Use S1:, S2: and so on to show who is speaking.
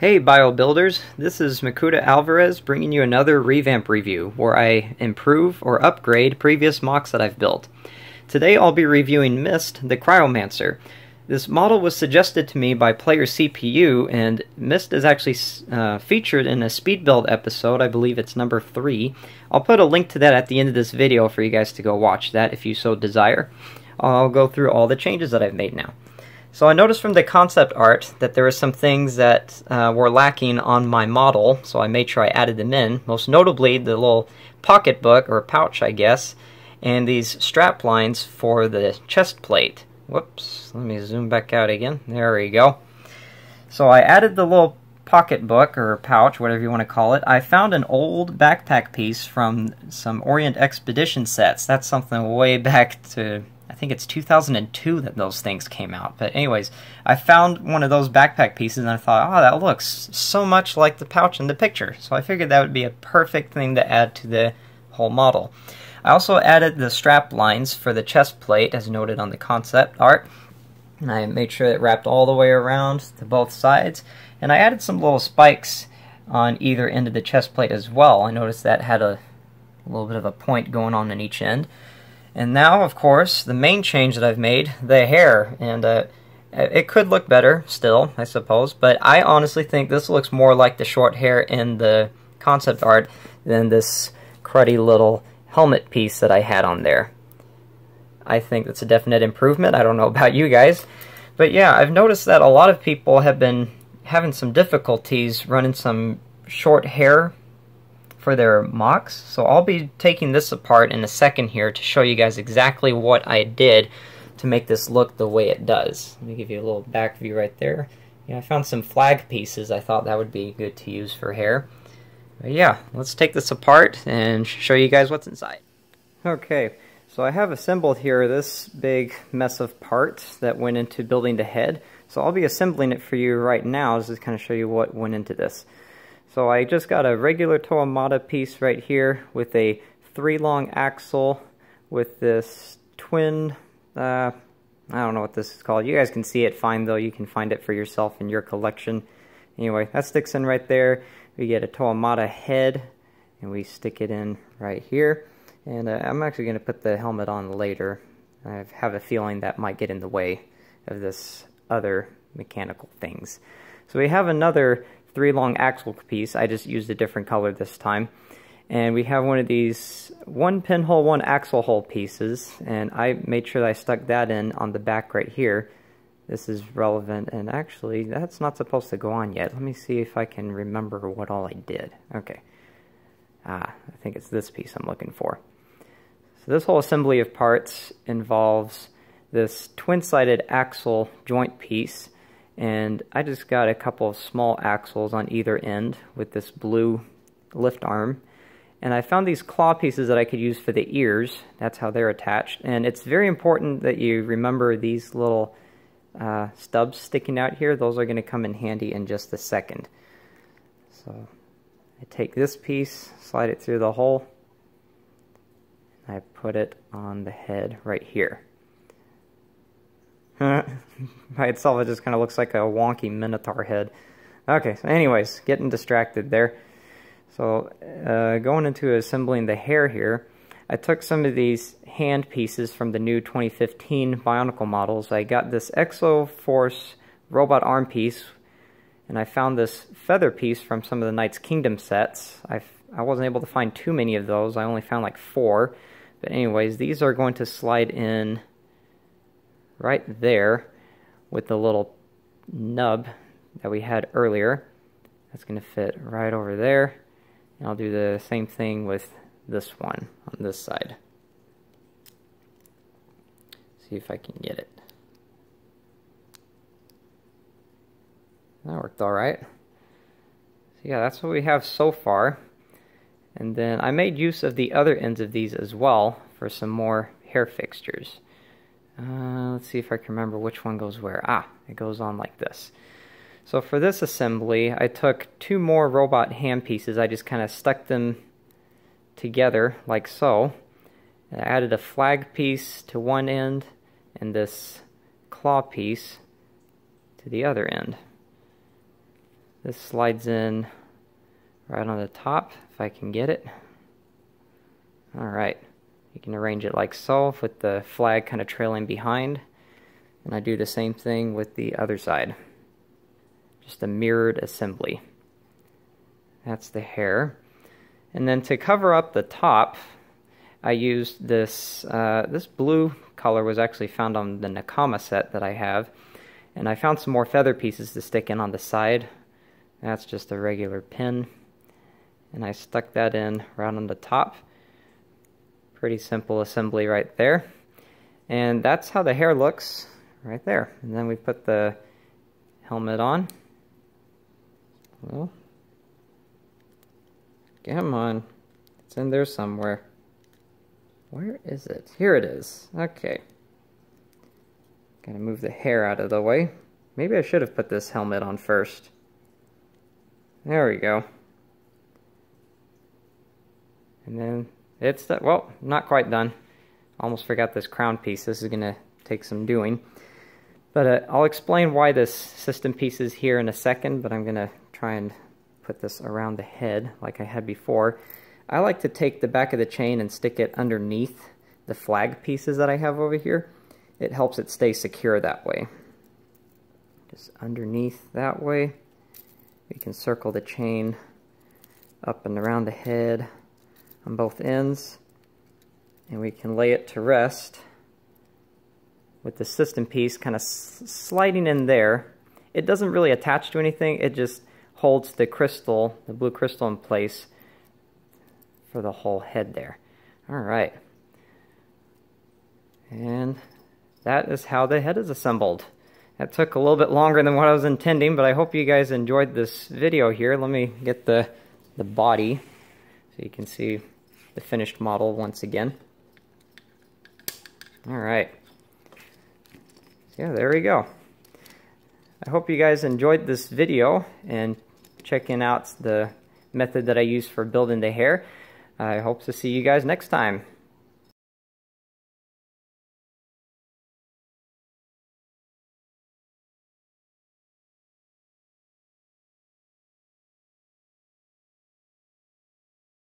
S1: Hey Bio Builders, this is Makuta Alvarez bringing you another Revamp review where I improve or upgrade previous MOCs that I've built. Today I'll be reviewing Myst the Cryomancer. This model was suggested to me by Player CPU, and Myst is actually featured in a speed build episode. I believe it's number 3. I'll put a link to that at the end of this video for you guys to go watch that if you so desire. I'll go through all the changes that I've made now. So I noticed from the concept art that there were some things that were lacking on my model, so I made sure I added them in. Most notably the little pocketbook, or pouch I guess, and these strap lines for the chest plate. Whoops, let me zoom back out again. There we go. So I added the little pocketbook, or pouch, whatever you want to call it. I found an old backpack piece from some Orient Expedition sets. That's something way back to, I think it's 2002 that those things came out. But anyways, I found one of those backpack pieces and I thought, oh, that looks so much like the pouch in the picture. So I figured that would be a perfect thing to add to the whole model. I also added the strap lines for the chest plate as noted on the concept art. And I made sure it wrapped all the way around to both sides. And I added some little spikes on either end of the chest plate as well. I noticed that had a little bit of a point going on each end. And now, of course, the main change that I've made, the hair. And it could look better still, I suppose, but I honestly think this looks more like the short hair in the concept art than this cruddy little helmet piece that I had on there. I think that's a definite improvement. I don't know about you guys. But yeah, I've noticed that a lot of people have been having some difficulties running some short hair for their MOCs, so I'll be taking this apart in a second here to show you guys exactly what I did to make this look the way it does. Let me give you a little back view right there. Yeah, I found some flag pieces. I thought that would be good to use for hair. But yeah, let's take this apart and show you guys what's inside. Okay, so I have assembled here this big mess of parts that went into building the head. So I'll be assembling it for you right now just to kind of show you what went into this. So I just got a regular Toyamata piece right here with a 3-long axle with this twin, I don't know what this is called. You guys can see it fine though. You can find it for yourself in your collection. Anyway, that sticks in right there. We get a Toyamata head and we stick it in right here. And I'm actually going to put the helmet on later. I have a feeling that might get in the way of this other mechanical things. So we have another 3-long axle piece. I just used a different color this time. And we have one of these 1 pinhole, 1 axle hole pieces, and I made sure that I stuck that in on the back right here. This is relevant, and actually that's not supposed to go on yet. Let me see if I can remember what all I did. Okay. I think it's this piece I'm looking for. So this whole assembly of parts involves this twin-sided axle joint piece, and I just got a couple of small axles on either end with this blue lift arm. And I found these claw pieces that I could use for the ears. That's how they're attached. And it's very important that you remember these little stubs sticking out here. Those are going to come in handy in just a second. So I take this piece, slide it through the hole, and I put it on the head right here. By itself, it just kind of looks like a wonky Minotaur head. Okay, so anyways, getting distracted there. So, going into assembling the hair here, I took some of these hand pieces from the new 2015 Bionicle models. I got this Exo Force robot arm piece, and I found this feather piece from some of the Knights Kingdom sets. I wasn't able to find too many of those. I only found like 4. But anyways, these are going to slide in right there with the little nub that we had earlier. That's going to fit right over there. And I'll do the same thing with this one on this side. See if I can get it. That worked alright. So yeah, that's what we have so far. And then I made use of the other ends of these as well for some more hair fixtures. Let's see if I can remember which one goes where. It goes on like this. So for this assembly, I took 2 more robot hand pieces. I just kind of stuck them together like so. And I added a flag piece to one end and this claw piece to the other end. This slides in right on the top, if I can get it. Alright, you can arrange it like so, with the flag kind of trailing behind. And I do the same thing with the other side. Just a mirrored assembly. That's the hair. And then to cover up the top, I used this, this blue color was actually found on the Nakama set that I have. And I found some more feather pieces to stick in on the side. That's just a regular pin. And I stuck that in right on the top. Pretty simple assembly right there. And that's how the hair looks right there. And then we put the helmet on. Well, come on. It's in there somewhere. Where is it? Here it is. Okay. Gotta move the hair out of the way. Maybe I should have put this helmet on first. There we go. And then it's the, well, not quite done. Almost forgot this crown piece. This is gonna take some doing. But I'll explain why this system piece is here in a second, but I'm gonna try and put this around the head like I had before. I like to take the back of the chain and stick it underneath the flag pieces that I have over here. It helps it stay secure that way. Just underneath that way. We can circle the chain up and around the head on both ends, and we can lay it to rest with the system piece kind of sliding in there. It doesn't really attach to anything, it just holds the crystal, the blue crystal, in place for the whole head there. Alright. And that is how the head is assembled. That took a little bit longer than what I was intending, but I hope you guys enjoyed this video here. Let me get the body so you can see the finished model once again. Alright. Yeah, there we go. I hope you guys enjoyed this video and checking out the method that I use for building the hair. I hope to see you guys next time.